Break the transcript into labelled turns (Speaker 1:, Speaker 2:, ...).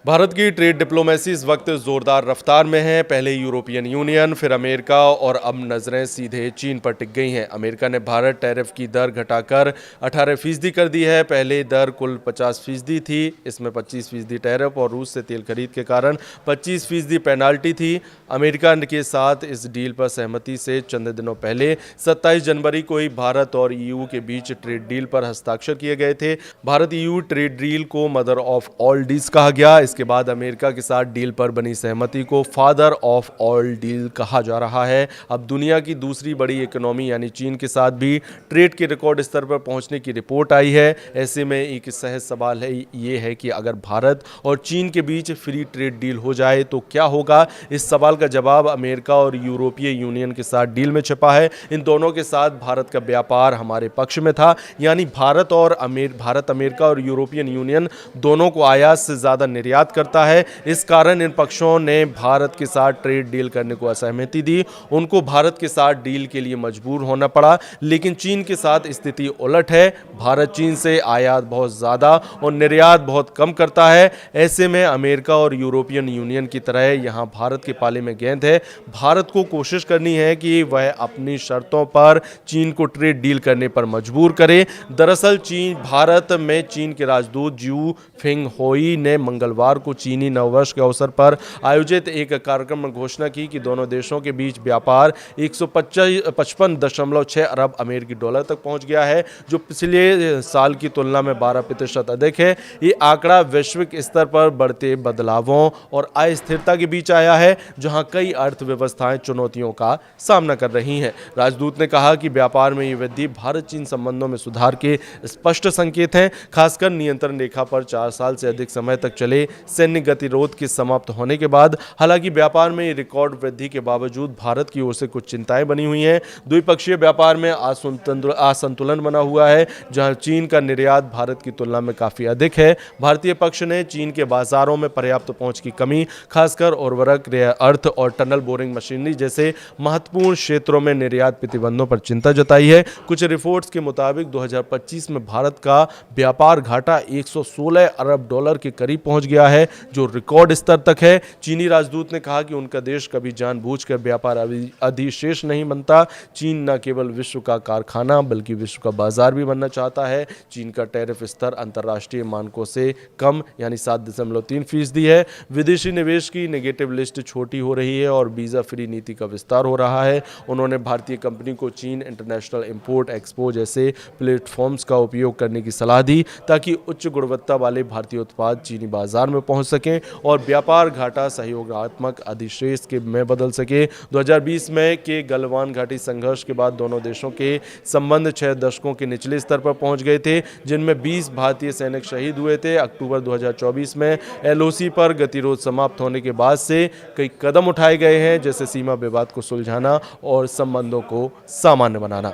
Speaker 1: भारत की trade diplomacy इस वक्त जोरदार रफ्तार में है। पहले यूरोपियन यूनियन, फिर अमेरिका और अब नजरें सीधे चीन पर टिक गई हैं। अमेरिका ने भारत टैरिफ की दर घटाकर 18% कर दी है। पहले दर कुल 50% थी, इसमें 25% टैरिफ और रूस से तेल खरीद के कारण 25% पेनाल्टी थी। अमेरिका के साथ इस डील पर सहमति से चंद दिनों पहले 27 जनवरी को ही भारत और ईयू के बीच ट्रेड डील पर हस्ताक्षर किए गए थे। भारत ईयू ट्रेड डील को मदर ऑफ ऑल डील्स कहा गया। इसके बाद अमेरिका के साथ डील पर बनी सहमति को फादर ऑफ ऑल डील कहा जा रहा है। अब दुनिया की दूसरी बड़ी इकोनॉमी यानी चीन के साथ भी ट्रेड के रिकॉर्ड स्तर पर पहुंचने की रिपोर्ट आई है। ऐसे में एक सहज सवाल है ये है कि अगर भारत और चीन के बीच फ्री ट्रेड डील हो जाए तो क्या होगा। इस सवाल का जवाब अमेरिका और यूरोपीय यूनियन के साथ डील में छिपा है। इन दोनों के साथ भारत का व्यापार हमारे पक्ष में था, यानी भारत अमेरिका और यूरोपियन यूनियन दोनों को आयात से ज्यादा निर्यात करता है। इस कारण इन पक्षों ने भारत के साथ ट्रेड डील करने को असहमति दी। उनको भारत के साथ डील के लिए मजबूर होना पड़ा। लेकिन चीन के साथ स्थिति उलट है। भारत चीन से आयात बहुत ज्यादा और निर्यात बहुत कम करता है। ऐसे में अमेरिका और यूरोपियन यूनियन की तरह यहां भारत के पाले में गेंद है। भारत को कोशिश करनी है कि वह अपनी शर्तों पर चीन को ट्रेड डील करने पर मजबूर करे। दरअसल भारत में चीन के राजदूत जू फिंग होई ने मंगलवार को चीनी नववर्ष के अवसर पर आयोजित एक कार्यक्रम में घोषणा की कि दोनों देशों के बीच व्यापार 155.6 अरब अमेरिकी डॉलर तक पहुंच गया है, जो पिछले साल की तुलना में 12% अधिक है। ये आंकड़ा वैश्विक स्तर पर बढ़ते बदलावों और अस्थिरता के बीच आया है, जहां कई अर्थव्यवस्थाएं चुनौतियों का सामना कर रही हैं। राजदूत ने कहा कि व्यापार में ये वृद्धि भारत चीन संबंधों में सुधार के स्पष्ट संकेत हैं, खासकर नियंत्रण रेखा पर 4 साल से अधिक समय तक चले सैन्य गतिरोध के समाप्त होने के बाद। हालांकि व्यापार में रिकॉर्ड वृद्धि के बावजूद भारत की ओर से कुछ चिंताएं बनी हुई हैं। द्विपक्षीय व्यापार में असंतुलन बना हुआ है, जहां चीन का निर्यात भारत की तुलना में काफी अधिक है। भारतीय पक्ष ने चीन के बाजारों में पर्याप्त पहुंच की कमी, खासकर उर्वरक, रेयर अर्थ और टनल बोरिंग मशीनरी जैसे महत्वपूर्ण क्षेत्रों में निर्यात प्रतिबंधों पर चिंता जताई है। कुछ रिपोर्ट्स के मुताबिक 2025 में भारत का व्यापार घाटा 116 अरब डॉलर के करीब पहुंच गया है, जो रिकॉर्ड स्तर तक है। चीनी राजदूत ने कहा कि उनका देश कभी जानबूझकर व्यापार अधिशेष नहीं बनता। चीन न केवल विश्व का कारखाना बल्कि विश्व का बाजार भी बनना चाहता है। चीन का टैरिफ स्तर अंतर्राष्ट्रीय मानकों से कम यानी 7.3% है। विदेशी निवेश की नेगेटिव लिस्ट छोटी हो रही है और वीजा फ्री नीति का विस्तार हो रहा है। उन्होंने भारतीय कंपनी को चीन इंटरनेशनल इंपोर्ट एक्सपो जैसे प्लेटफॉर्म्स का उपयोग करने की सलाह दी, ताकि उच्च गुणवत्ता वाले भारतीय उत्पाद चीनी बाजार में पहुंच सकें और व्यापार घाटा सहयोगात्मक अधिशेष में बदल सके। 2020 में के गलवान घाटी संघर्ष के बाद दोनों देशों के संबंध 6 दशकों के निचले स्तर पर पहुंच गए थे, जिनमें 20 भारतीय सैनिक शहीद हुए थे। अक्टूबर 2024 में एलओसी पर गतिरोध समाप्त होने के बाद से कई कदम उठाए गए हैं, जैसे सीमा विवाद को सुलझाना और संबंधों को सामान्य बनाना।